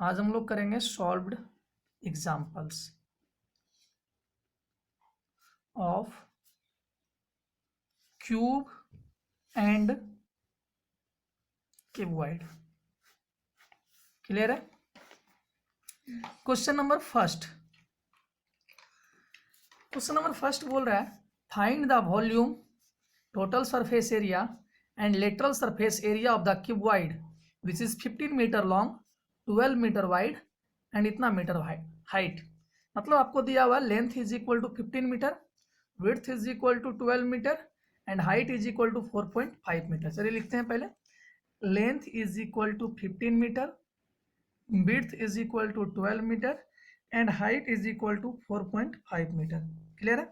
आज हम लोग करेंगे solved examples of cube and cuboid. Clear है? क्वेश्चन नंबर फर्स्ट बोल रहा है find the volume, total surface area and lateral surface area of the cuboid which is 15 metre long, 12 metre wide and इतना metre height. मतलब आपको दिया हुआ length is equal to 15 metre, width is equal to 12 metre and height is equal to 4.5 metre. चलिए लिखते हैं पहले। Length is equal to 15 metre, width is equal to 12 metre and height is equal to 4.5 metre. Clear है?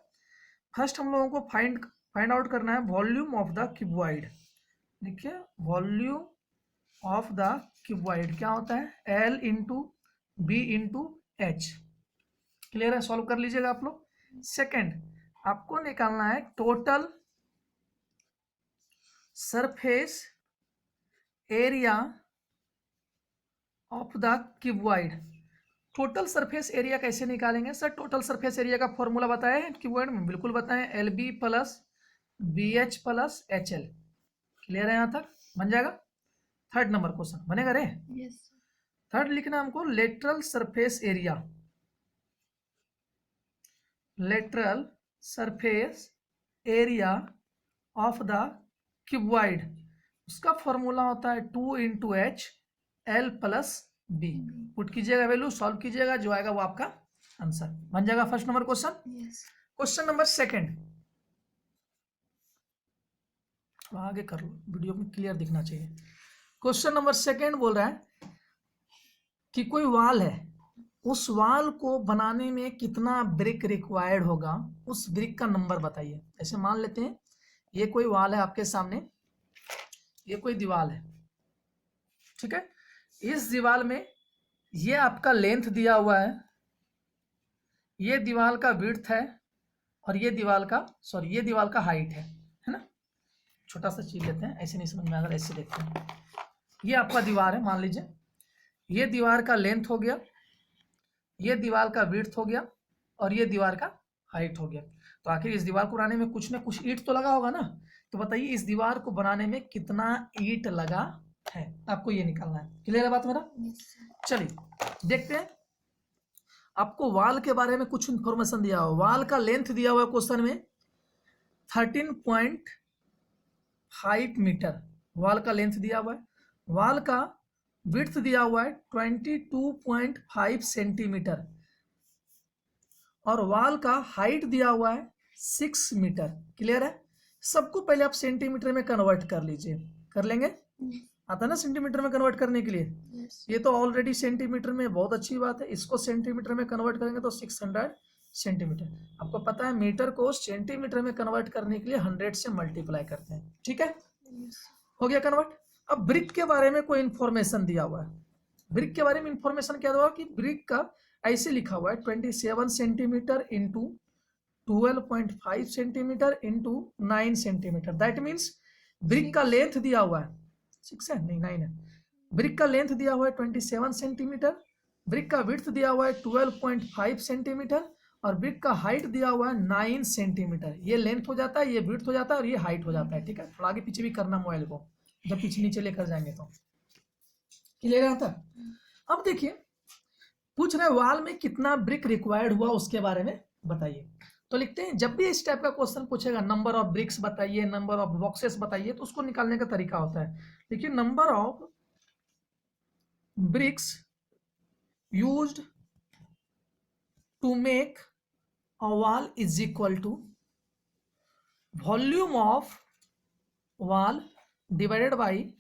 First हम लोगों को find out करना है वॉल्यूम ऑफ द क्यूबॉइड। देखिए वॉल्यूम ऑफ द क्यूबॉइड क्या होता है? L into B into H. Clear है? सॉल्व कर लीजिएगा आप लोग। सेकेंड आपको निकालना है total surface area of the cuboid. Total surface area कैसे निकालेंगे सर? टोटल सरफेस एरिया का फॉर्मूला बताएं क्यूबॉइड में? बिल्कुल बताएं, LB plus BH plus HL। Clear है? यहाँ तक बन जाएगा। थर्ड नंबर क्वेश्चन बनेगा रे? यस। थर्ड लिखना हमको lateral surface area. Lateral surface area of the cuboid, उसका फॉर्मूला होता है 2 into H L plus B. Put कीजिएगा वैल्यू, सॉल्व कीजिएगा, जो आएगा वो आपका आंसर बन जाएगा। First number question. Yes. Question number second, आगे कर लो, वीडियो में क्लियर दिखना चाहिए। क्वेश्चन नंबर सेकंड बोल रहा है कि कोई वाल है, उस वाल को बनाने में कितना ब्रिक रिक्वायर्ड होगा, उस ब्रिक का नंबर बताइए। ऐसे मान लेते हैं ये कोई वाल है आपके सामने, ये कोई दीवार है, ठीक है? इस दीवार में ये आपका लेंथ दिया हुआ है, ये दीवार का विड्थ है और ये दीवार का हाइट है ना? छोटा सा चीज लेते हैं, ऐसे नहीं समझ में, अगर ऐसे देखते हैं ये आपका दीवार है, मान लीजिए ये दीवार का लेंथ हो गया, ये दीवार का विड्थ हो गया और ये दीवार का हाइट हो गया। तो आखिर इस दीवार को बनाने में कुछ ना कुछ ईंट तो लगा होगा ना? तो बताइए इस दीवार को बनाने में कितना ईंट लगा है, आपको ये निकालना है। क्लियर है बात मेरा? चलिए देखते हैं। आपको वाल के बारे में कुछ इंफॉर्मेशन दिया हुआ, वाल का लेंथ दिया हुआ है क्वेश्चन में 13.5 मीटर वाल का लेंथ दिया हुआ है। वाल का विड्थ दिया हुआ है 22.5 सेंटीमीटर और वाल का हाइट दिया हुआ है 6 मीटर। क्लियर है? सबको पहले आप सेंटीमीटर में कन्वर्ट कर लीजिए। कर लेंगे? आता है ना सेंटीमीटर में कन्वर्ट करने के लिए? यस। ये तो ऑलरेडी सेंटीमीटर में, बहुत अच्छी बात है। इसको सेंटीमीटर में कन्वर्ट करेंगे तो 600 सेंटीमीटर। आपको पता है मीटर को सेंटीमीटर में कन्वर्ट करने के लिए 100 से मल्टीप्लाई करते हैं, ठीक है? हो गया कन्वर्ट। अब ब्रिक के बारे में कोई इंफॉर्मेशन दिया हुआ है। ब्रिक के बारे में इंफॉर्मेशन क्या हुआ कि ब्रिक का ऐसे लिखा हुआ है 27 centimetre into 12.5 centimetre into 9 centimetre. That means brick का लेंथ दिया हुआ है 6 है, नहीं 9 है। ब्रिक का लेंथ दिया हुआ है 27 सेंटीमीटर, ब्रिक का विड्थ दिया हुआ है 12.5 सेंटीमीटर और ब्रिक का हाइट दिया हुआ है 9 सेंटीमीटर। ये लेंथ हो जाता है, ये विड्थ हो जाता है और ये हाइट हो जाता है, ठीक है? थोड़ा आगे पीछे भी करना मोबाइल को, जब पीछे नीचे लेकर जाएंगे तो। क्लियर है? था। अब देखिए पूछ रहे वाल में कितना ब्रिक रिक्वायर्ड हुआ, उसके बारे में बताइए। तो लिखते हैं जब भी इस टाइप का क्वेश्चन पूछेगा नंबर ऑफ ब्रिक्स बताइए, नंबर ऑफ बॉक्सेस बताइए, तो उसको निकालने का तरीका होता है। देखिए number of bricks used to make a wall is equal to volume of wall divided by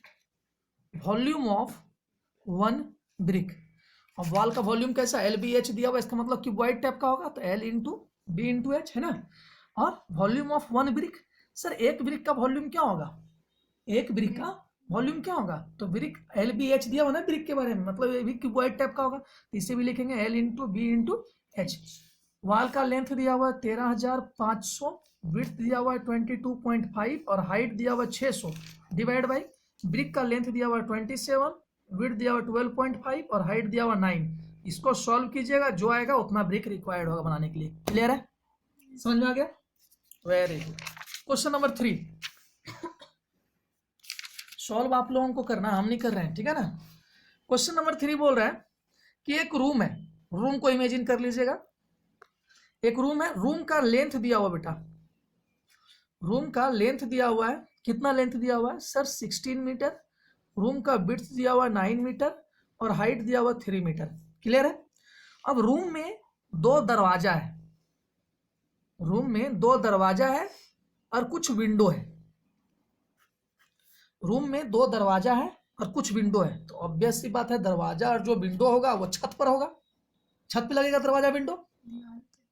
volume of one brick. अब वॉल का वॉल्यूम कैसा? LBH दिया हुआ, इसका मतलब क्यूबॉइड टाइप का होगा तो L into B into H, है ना? और volume of one brick, sir एक ब्रिक का वॉल्यूम क्या होगा? एक ब्रिक का वॉल्यूम क्या होगा? तो ब्रिक LBH दिया हुआ ना ब्रिक के बारे में, मतलब ये भी क्यूबॉइड टाइप का होगा, तो इसे भी लिखेंगे L into B into H. Wall का लेंथ दिया हुआ है 13,500, विड्थ दिया हुआ है 22.5 और हाइट दिया हुआ है 600 डिवाइड बाई ब्रिक का लेंथ दिया हुआ है 27 विड्थ दिया हुआ 12.5 और हाइट दिया हुआ 9। इसको सॉल्व कीजिएगा, जो आएगा उतना ब्रिक रिक्वायर्ड होगा बनाने के लिए। क्लियर है, समझ में आ गया? Very good. Question number 3 solve आप लोगों को करना, हम नहीं कर रहे हैं, ठीक है ना। क्वेश्चन नंबर 3 बोल रहा है कि एक रूम है, रूम को इमेजिन कर लीजिएगा। एक रूम है, रूम का लेंथ दिया हुआ बेटा, रूम का लेंथ दिया हुआ है। कितना लेंथ दिया हुआ है सर? 16 मीटर। रूम का विड्थ दिया हुआ 9 मीटर और हाइट दिया हुआ 3 मीटर। क्लियर है? अब रूम में 2 दरवाजा है, रूम में 2 दरवाजा है और कुछ विंडो है। रूम में 2 दरवाजा है और कुछ विंडो है, तो ऑब्वियस सी बात है दरवाजा और जो विंडो होगा वो छत पर होगा। छत पे लगेगा दरवाजा विंडो?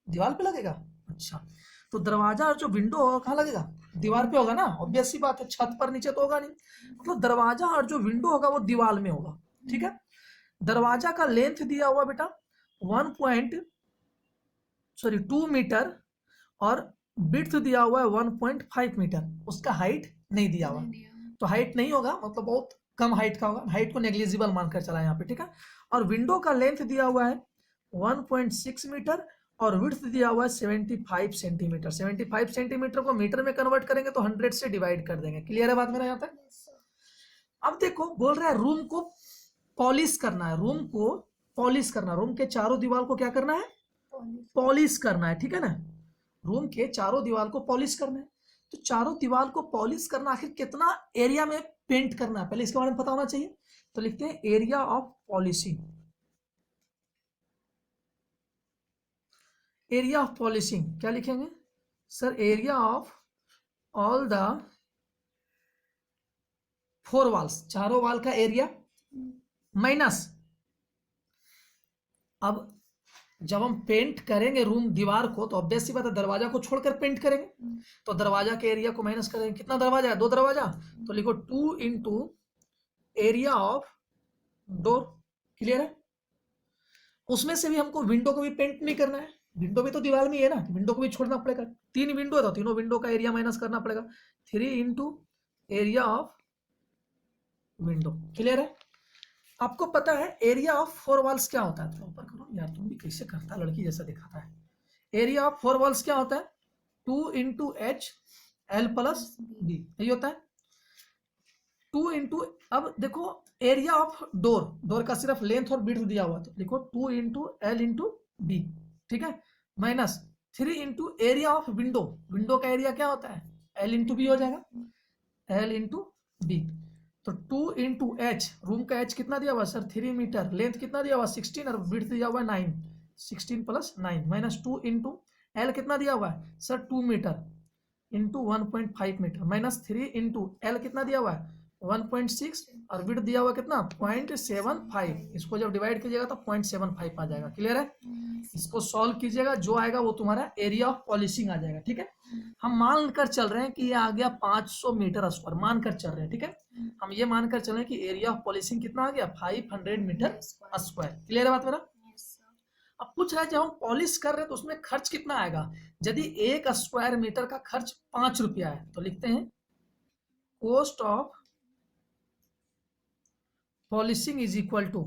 दीवार पे लगेगा। अच्छा, तो दरवाजा और जो विंडो होगा कहाँ लगेगा? दीवार पे होगा ना, ऑब्वियस सी बात है, छत पर नीचे तो होगा नहीं। मतलब दरवाजा और जो विंडो होगा वो दीवार में होगा। ठीक है, दरवाजा का लेंथ दिया हुआ बेटा 2 मीटर और विड्थ दिया हुआ है 1.5 मीटर। उसका हाइट नहीं दिया हुआ, तो हाइट नहीं होगा, मतलब बहुत कम हाइट का होगा, हाइट को नेग्लिजिबल मानकर चला यहाँ पे। ठीक है, और विंडो का लेंथ दिया हुआ है 1.6 मीटर और विड्थ दिया हुआ है 75 सेंटीमीटर। 75 सेंटीमीटर को मीटर में कन्वर्ट करेंगे तो 100 से डिवाइड कर देंगे। क्लियर है बात मेरा यहाँ तक? अब देखो बोल रहा है रूम को पॉलिश करना है, रूम को पॉलिश करना, रूम के चारों दीवार को क्या करना है? पॉलिश करना है। ठीक है ना, रूम के चारों दीवार को पॉलिश करना है। तो चारों दीवार को पॉलिश करना, आखिर कितना एरिया में पेंट करना है, पहले इसके बारे में पता होना चाहिए। तो लिखते हैं area of polishing. Area of polishing क्या लिखेंगे sir? Area of all the 4 walls, चारों वॉल का एरिया माइनस, अब जब हम पेंट करेंगे रूम दीवार को तो ऑब्वियस सी बात है दरवाजा को छोड़कर पेंट करेंगे, तो दरवाजा के एरिया को माइनस करेंगे। कितना दरवाजा है? 2 दरवाजा, तो लिखो 2 into area of door. Clear है? उसमें से भी हमको विंडो को भी पेंट नहीं करना है, विंडो भी तो दीवार में है ना, विंडो को भी छोड़ना पड़ेगा। 3 विंडो है तो तीनों विंडो का एरिया माइनस करना पड़ेगा। 3 into area of window. Clear है? आपको पता है एरिया ऑफ 4 वॉल्स क्या होता है? तो ऊपर करो यार, तुम भी कैसे करता है, लड़की जैसा दिखाता है। एरिया ऑफ 4 वॉल्स क्या होता है? 2 into H L plus B, यही होता है 2 इंटू। अब देखो एरिया ऑफ डोर, डोर का सिर्फ लेंथ और विड्थ दिया हुआ, तो लिखो 2 इंटू एल इंटू बी। ठीक है, minus 3 into area of window, window का एरिया क्या होता है? एल इंटू बी हो जाएगा, एल इंटू बी। तो 2 इंटू एच, रूम का एच कितना दिया हुआ सर? 3 मीटर। लेंथ कितना दिया हुआ? 16 और विड्थ दिया हुआ 9, 16 प्लस 9 माइनस 2 इंटू एल कितना दिया हुआ है sir? 2 metre into 1.5 metre minus 3 into L कितना दिया हुआ है? 1.6 और विड्थ दिया हुआ कितना? 0.75। इसको जब डिवाइड कीजिएगा तो 0.75 आ जाएगा। क्लियर है? इसको सॉल्व कीजिएगा, जो आएगा वो तुम्हारा एरिया ऑफ पॉलिशिंग आ जाएगा। ठीक है, हम मान कर चल रहे हैं कि ये आ गया 500 मीटर स्क्वायर, मान कर चल रहे हैं। ठीक है, हम ये मानकर चल रहे हैं कि एरिया ऑफ पॉलिशिंग कितना आ गया? 500 मीटर स्क्वायर। क्लियर है बात मेरा? अब पूछ रहा है जब हम पॉलिश कर रहे हैं तो उसमें खर्च कितना आएगा? यदि 1 स्क्वायर मीटर का खर्च 5 रुपया है तो लिखते हैं cost of polishing is equal to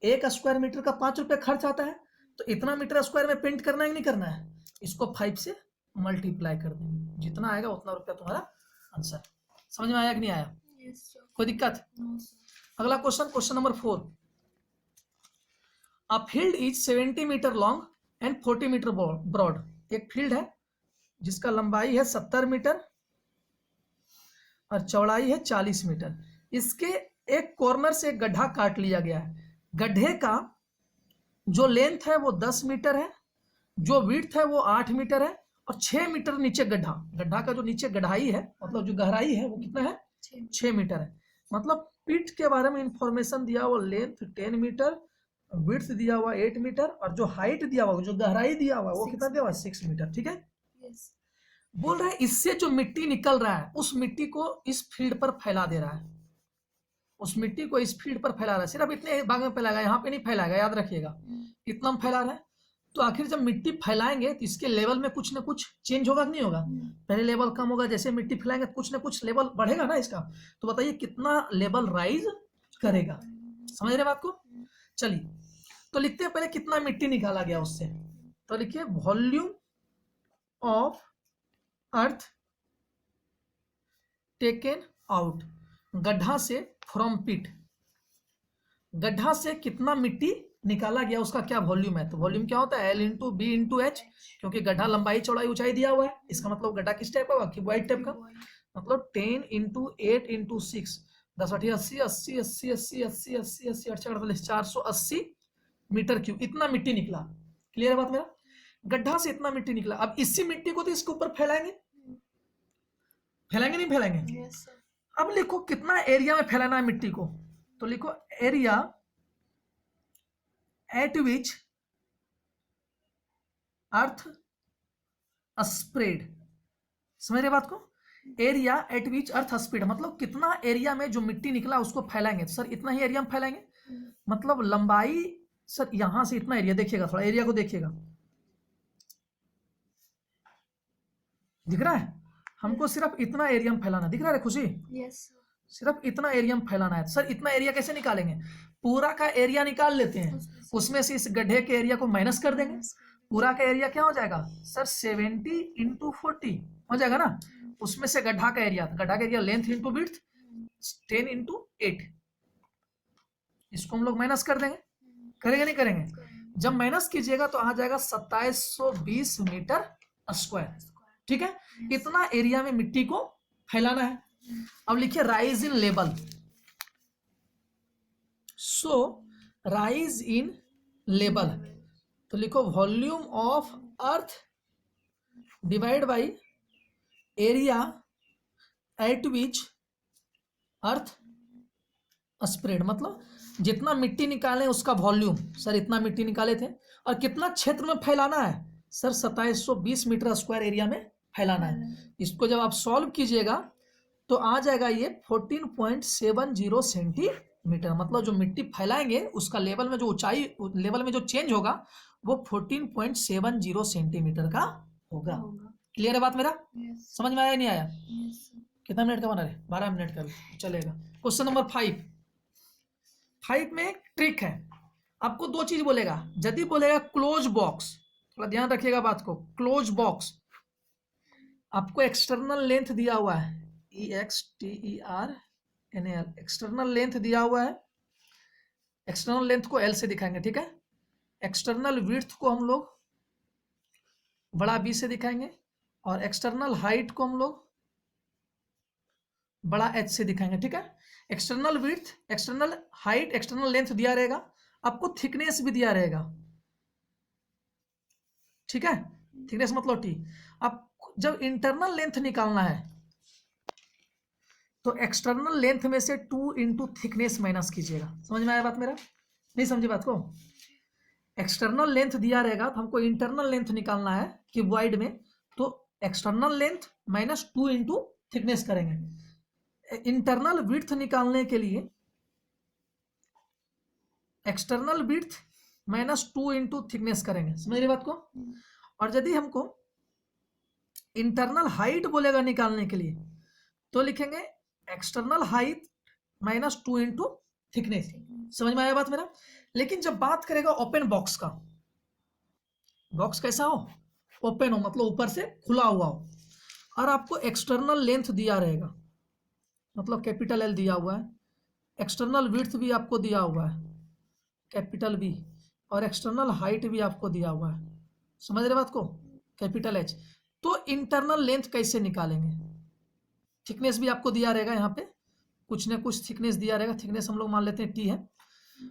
1 square metre का 5 रुपया खर्च आता है, तो इतना मीटर स्क्वायर में पेंट करना है कि नहीं करना है? इसको 5 से मल्टीप्लाई कर देंगे, जितना आएगा उतना रुपया तुम्हारा आंसर। समझ में आया कि नहीं आया? कोई दिक्कत? अगला question, question number 4। A field is 70 metre long and 40 metre broad. एक फील्ड है जिसका लंबाई है 70 मीटर और चौड़ाई है 40 मीटर। इसके एक कॉर्नर से गड्ढा काट लिया गया है। गड्ढे का जो लेंथ है वो 10 मीटर है, जो विड्थ है वो 8 मीटर है और 6 मीटर नीचे गड्ढा, गड्ढा का जो नीचे गहराई है, मतलब जो गहराई है वो कितना है? 6 मीटर है। मतलब पिट के बारे में इंफॉर्मेशन दिया हुआ, लेंथ 10 मीटर, विड्थ दिया हुआ 8 मीटर और जो हाइट दिया हुआ, जो गहराई दिया हुआ वो कितना दिया हुआ? 6 मीटर। ठीक है, बोल रहा है इससे जो मिट्टी निकल रहा है उस मिट्टी को इस फील्ड पर फैला दे रहा है, उस मिट्टी को इस फील्ड पर फैला रहा है। सिर्फ इतने भाग में फैलाएगा, यहाँ पे नहीं फैलाएगा, याद रखिएगा, इतना में फैला रहा है। तो आखिर जब मिट्टी फैलाएंगे तो इसके लेवल में कुछ ना कुछ चेंज होगा कि नहीं होगा? पहले लेवल कम होगा, जैसे मिट्टी फैलाएंगे कुछ ना कुछ लेवल बढ़ेगा ना इसका। तो बताइए कितना लेवल राइज करेगा? समझ रहे बात को? चलिए तो लिखते हैं पहले कितना मिट्टी निकाला गया उससे। तो लिखिए volume of earth taken out, गड्ढा से, फ्रॉम पिट, गड्ढा से कितना मिट्टी निकाला गया उसका क्या वॉल्यूम है। तो वॉल्यूम क्या होता है L into B into H, क्योंकि गड्ढा लंबाई चौड़ाई ऊंचाई दिया हुआ है, इसका मतलब गड्ढा किस टाइप का होगा, क्यूबॉइड टाइप का। मतलब 10 इंटू 8 इंटू 6, 10 8 80 80 80 80 80 80 80 48 480 मीटर क्यूब, इतना मिट्टी निकला। क्लियर है बात मेरा? गड्ढा से इतना मिट्टी निकला। अब इसी मिट्टी को तो इसके ऊपर फैलाएंगे, फैलाएंगे नहीं फैलाएंगे? अब लिखो कितना एरिया में फैलाना है मिट्टी को। तो लिखो area at which earth spread. समझ रहे बात को? Area at which earth spread मतलब कितना एरिया में जो मिट्टी निकला उसको फैलाएंगे। तो सर इतना ही एरिया में फैलाएंगे, मतलब लंबाई सर यहां से इतना एरिया, देखिएगा थोड़ा एरिया को देखिएगा, दिख रहा है? हमको सिर्फ इतना एरिया में फैलाना, दिख रहा है खुशी? यस सिर्फ इतना एरिया में फैलाना है। सर इतना एरिया कैसे निकालेंगे? पूरा का एरिया निकाल लेते हैं, उसमें से इस गड्ढे के एरिया को माइनस कर देंगे। पूरा का एरिया क्या हो जाएगा सर 70 इंटू 40 हो जाएगा ना। उसमें से गड्ढा का एरिया, गड्ढा का area length into width 10 into 8, इसको हम लोग माइनस कर देंगे। करेंगे नहीं करेंगे? जब माइनस कीजिएगा तो आ जाएगा 2720 मीटर स्क्वायर। ठीक है, इतना एरिया में मिट्टी को फैलाना है। अब लिखिए rise in level. So rise in level, तो लिखो volume of earth divide by area at which earth spread, मतलब जितना मिट्टी निकाले उसका वॉल्यूम। सर इतना मिट्टी निकाले थे, और कितना क्षेत्र में फैलाना है सर 2720 मीटर स्क्वायर एरिया में फैलाना है। इसको जब आप सॉल्व कीजिएगा तो आ जाएगा ये 14.70 सेंटीमीटर, मतलब जो मिट्टी फैलाएंगे उसका लेवल में जो ऊंचाई, लेवल में जो चेंज होगा वो 14.70 सेंटीमीटर का होगा। क्लियर है बात मेरा? समझ में आया नहीं आया? कितना मिनट का बना रहे? 12 मिनट का भी चलेगा। क्वेश्चन नंबर 5 में एक ट्रिक है, आपको दो चीज बोलेगा। यदि बोलेगा क्लोज बॉक्स, थोड़ा ध्यान रखिएगा बात को, क्लोज बॉक्स आपको एक्सटर्नल लेंथ दिया हुआ है EXTERNAL, एक्सटर्नल लेंथ दिया हुआ है। एक्सटर्नल लेंथ को L से दिखाएंगे, ठीक है। एक्सटर्नल विड्थ को हम लोग बड़ा B से दिखाएंगे, और एक्सटर्नल हाइट को हम लोग बड़ा H से दिखाएंगे, ठीक है। External width, external height, external length दिया रहेगा, आपको थिकनेस भी दिया रहेगा, ठीक है। थिकनेस मतलब T। अब जब इंटरनल लेंथ निकालना है तो एक्सटर्नल लेंथ में से 2 इंटू थिकनेस माइनस कीजिएगा। समझ में आया बात मेरा? नहीं समझी बात को? एक्सटर्नल लेंथ दिया रहेगा तो हमको इंटरनल लेंथ निकालना है क्यूबॉइड में, तो external length minus 2 into thickness करेंगे। इंटरनल विड्थ निकालने के लिए external width minus 2 into thickness करेंगे। समझ रही बात को? और यदि हमको इंटरनल हाइट बोलेगा निकालने के लिए तो लिखेंगे external height minus 2 into thickness. समझ में आया बात मेरा? लेकिन जब बात करेगा ओपन बॉक्स का, बॉक्स कैसा हो? ओपन हो, मतलब ऊपर से खुला हुआ हो, और आपको एक्सटर्नल लेंथ दिया रहेगा, मतलब कैपिटल L दिया हुआ है, एक्सटर्नल विड्थ भी आपको दिया हुआ है कैपिटल B, और एक्सटर्नल हाइट भी आपको दिया हुआ है। समझ रहे बात को? Capital H। तो इंटरनल लेंथ कैसे निकालेंगे? थिकनेस भी आपको दिया रहेगा, यहाँ पे कुछ ना कुछ थिकनेस दिया रहेगा, थिकनेस हम लोग मान लेते हैं T है।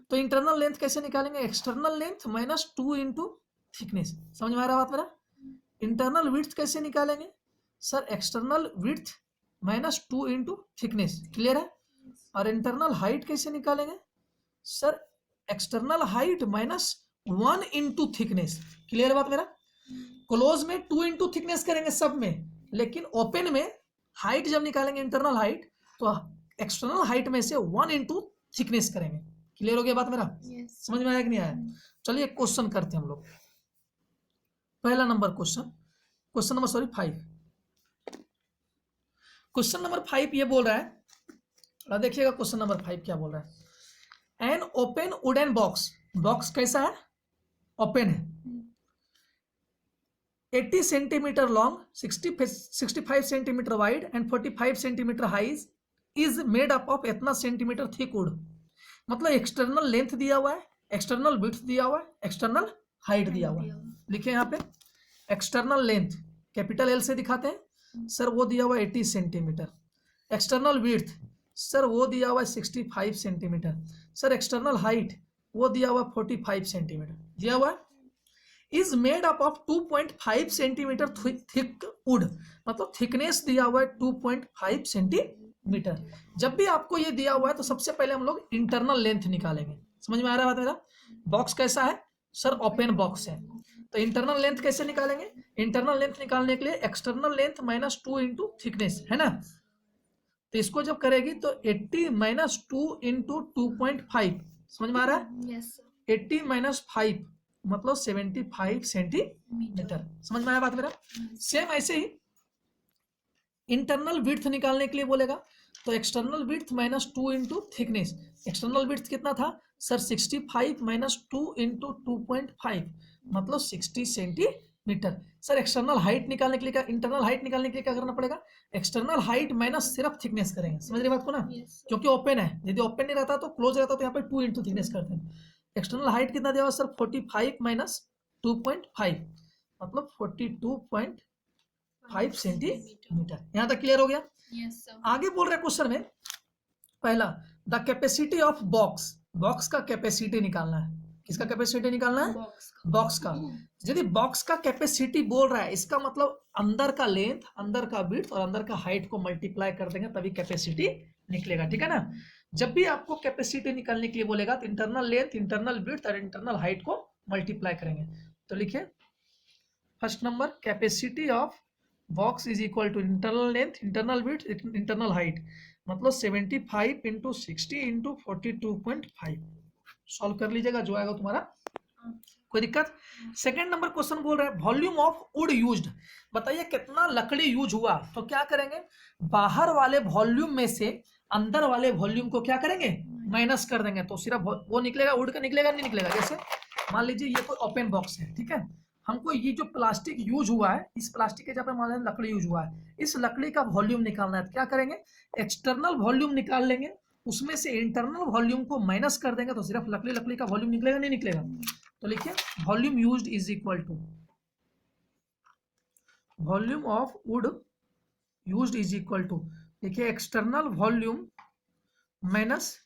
तो इंटरनल लेंथ कैसे निकालेंगे? External length minus 2 into thickness. समझ में आ रहा बात मेरा? इंटरनल विड्थ कैसे निकालेंगे? Sir external width minus 2 into thickness. Clear है? और इंटरनल हाइट कैसे निकालेंगे? Sir external height minus 1 into thickness. Clear बात मेरा? क्लोज में 2 इंटू थिकनेस करेंगे सब में, लेकिन ओपन में हाइट जब निकालेंगे इंटरनल हाइट तो एक्सटर्नल हाइट में से 1 इंटू थिकनेस करेंगे। क्लियर हो गया बात मेरा? समझ में आया कि नहीं आया? चलिए क्वेश्चन करते हैं हम लोग। पहला number question number 5। Question number 5 ये बोल रहा है, देखिएगा क्वेश्चन नंबर 5 क्या बोल रहा है। An open wooden box, box कैसा है, ओपन है, 80 centimetre long, 65 centimetre wide and 45 centimetre high, is made up of इतना सेंटीमीटर थिक वुड। मतलब एक्सटर्नल लेंथ दिया हुआ है, एक्सटर्नल विड्थ दिया हुआ है, एक्सटर्नल हाइट दिया हुआ है। लिखे यहाँ पे एक्सटर्नल लेंथ कैपिटल एल से दिखाते हैं सर, वो दिया हुआ है 80 सेंटीमीटर। एक्सटर्नल विड्थ सर वो दिया हुआ है 65 सेंटीमीटर। सर एक्सटर्नल हाइट वो दिया हुआ 45 सेंटीमीटर दिया हुआ है। Is made up of 2.5 centimetre thick would, मतलब थिकनेस दिया हुआ है 2.5 सेंटीमीटर। जब भी आपको ये दिया हुआ है तो सबसे पहले हम लोग इंटरनल लेंथ निकालेंगे। समझ में आ रहा है बात मेरा? बॉक्स कैसा है सर, ओपन बॉक्स है, तो इंटरनल लेंथ कैसे निकालेंगे? इंटरनल लेंथ निकालने के लिए external length minus 2 into thickness है ना, तो इसको जब करेगी तो 80 माइनस 2 इंटू 2.5, समझ में आ रहा है? 80 माइनस 5 मतलब 75 सेंटीमीटर। समझ में आया बात मेरा? सेम ऐसे ही इंटरनल विड्थ निकालने के लिए बोलेगा तो external width minus 2 into thickness. External width कितना था सर, 65 माइनस 2 इंटू 2.5 मतलब 60 सेंटीमीटर। सर एक्सटर्नल हाइट निकालने के लिए क्या, इंटरनल हाइट निकालने के लिए क्या करना पड़ेगा? एक्सटर्नल हाइट माइनस सिर्फ थिकनेस करेंगे। समझ रहे बात को ना? क्योंकि ओपन है, यदि ओपन नहीं रहता तो क्लोज रहता तो यहाँ पे 2 इंटू थिकनेस करते हैं। एक्सटर्नल हाइट कितना दिया हुआ सर, 45 माइनस 2.5 मतलब 42.5 सेंटीमीटर। यहाँ तक क्लियर हो गया? आगे बोल रहे क्वेश्चन में पहला, the capacity of box, box का कैपेसिटी निकालना है। किसका कैपेसिटी निकालना है? बॉक्स का। यदि बॉक्स का कैपेसिटी बोल रहा है इसका मतलब अंदर का लेंथ, अंदर का विड्थ और अंदर का हाइट को मल्टीप्लाई कर देंगे तभी कैपेसिटी निकलेगा, ठीक है ना? जब भी आपको कैपेसिटी निकालने के लिए बोलेगा तो इंटरनल लेंथ, इंटरनल विड्थ और इंटरनल हाइट को मल्टीप्लाई करेंगे। तो लिखिए first number, capacity of box is equal to internal length, internal width, internal height, मतलब 75 इंटू 60 इंटू 42.5। सॉल्व कर लीजिएगा, जो आएगा तुम्हारा। कोई दिक्कत? सेकंड नंबर क्वेश्चन बोल रहा है वॉल्यूम ऑफ वुड यूज्ड, बताइए कितना लकड़ी यूज हुआ। तो क्या करेंगे, बाहर वाले वॉल्यूम में से अंदर वाले वॉल्यूम को क्या करेंगे, माइनस कर देंगे, तो सिर्फ वो निकलेगा, वुड का निकलेगा नहीं निकलेगा। जैसे मान लीजिए ये कोई ओपन बॉक्स है, ठीक है, हमको ये जो प्लास्टिक यूज हुआ है, इस प्लास्टिक के जगह पे मान लें लकड़ी यूज हुआ है, इस लकड़ी का वॉल्यूम निकालना है। तो क्या करेंगे, एक्सटर्नल वॉल्यूम निकाल लेंगे, उसमें से इंटरनल वॉल्यूम को माइनस कर देंगे तो सिर्फ लकड़ी लकड़ी का वॉल्यूम निकलेगा नहीं निकलेगा। तो लिखिए volume used is equal to volume of wood used is equal to, देखिए external volume minus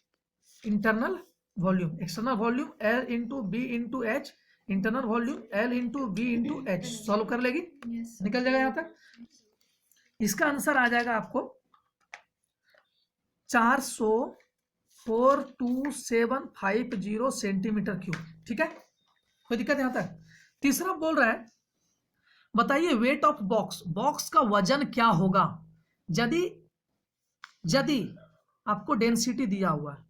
internal volume. External volume L into B into H, internal volume L into B into H. Solve कर लेगी, निकल जाएगा यहाँ तक। इसका answer आ जाएगा आपको 4042750 सेंटीमीटर क्यूब, ठीक है, कोई दिक्कत यहाँ तक? तीसरा बोल रहा है बताइए वेट ऑफ बॉक्स, बॉक्स का वजन क्या होगा यदि आपको डेंसिटी दिया हुआ है,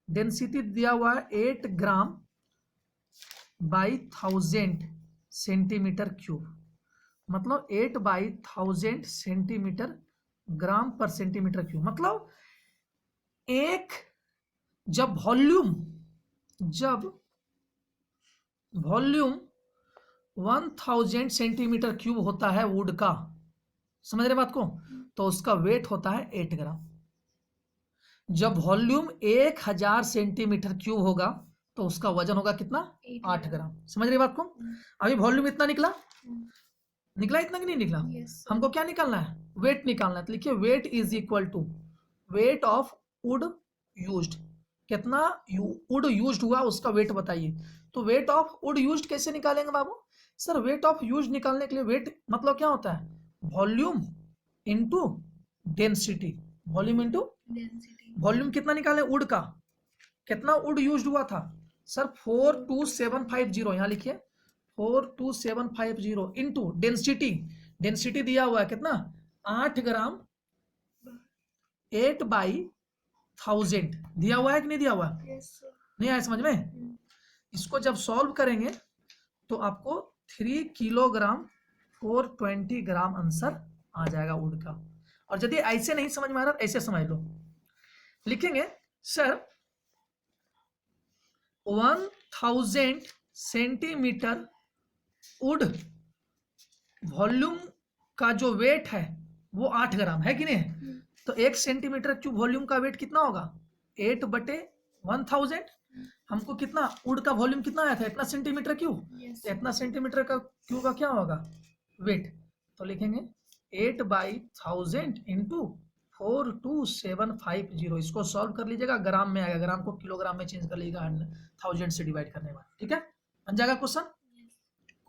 डेंसिटी दिया हुआ है 8 ग्राम बाई 1000 सेंटीमीटर क्यूब, मतलब 8 बाई 1000 सेंटीमीटर ग्राम पर सेंटीमीटर क्यूब। मतलब एक जब वॉल्यूम 1000 सेंटीमीटर क्यूब होता है वुड का, समझ रहे बात को, तो उसका वेट होता है 8 ग्राम। जब वॉल्यूम 1000 सेंटीमीटर क्यूब होगा तो उसका वजन होगा कितना, 8 ग्राम। समझ रहे बात को? अभी वॉल्यूम इतना निकला इतना कि नहीं निकला? हमको क्या निकालना है, वेट निकालना है। तो लिखिए weight is equal to weight of wood used, कितना वुड यूज्ड हुआ उसका वेट बताइए। तो वेट ऑफ वुड यूज्ड कैसे निकालेंगे बाबू? सर वेट ऑफ यूज्ड निकालने के लिए वेट मतलब क्या होता है, volume into density, volume into density. Volume कितना निकाले वुड का, कितना वुड यूज्ड हुआ था सर 42750, यहाँ लिखिए 42750 इंटू डेंसिटी, डेंसिटी दिया हुआ है कितना 8 ग्राम 8 बाई 1000 दिया हुआ है कि नहीं दिया हुआ? नहीं आया समझ में? इसको जब सॉल्व करेंगे तो आपको 3 किलोग्राम 420 ग्राम आंसर आ जाएगा वुड का। और यदि ऐसे नहीं समझ में आ रहा ऐसे समझ लो, लिखेंगे सर 1000 सेंटीमीटर वुड वॉल्यूम का जो वेट है वो 8 ग्राम है कि नहीं है, तो 1 सेंटीमीटर क्यूब वॉल्यूम का वेट कितना होगा 8/1000। हमको कितना वुड का वॉल्यूम कितना आया था, इतना सेंटीमीटर क्यूब, Yes. इतना सेंटीमीटर का क्यूब का क्या होगा वेट, तो लिखेंगे 8/1000 इंटू 42750। इसको सॉल्व कर लीजिएगा, ग्राम में आएगा, ग्राम को किलोग्राम में चेंज कर लीजिएगा 1000 से डिवाइड करने के बाद, ठीक है, बन जाएगा क्वेश्चन।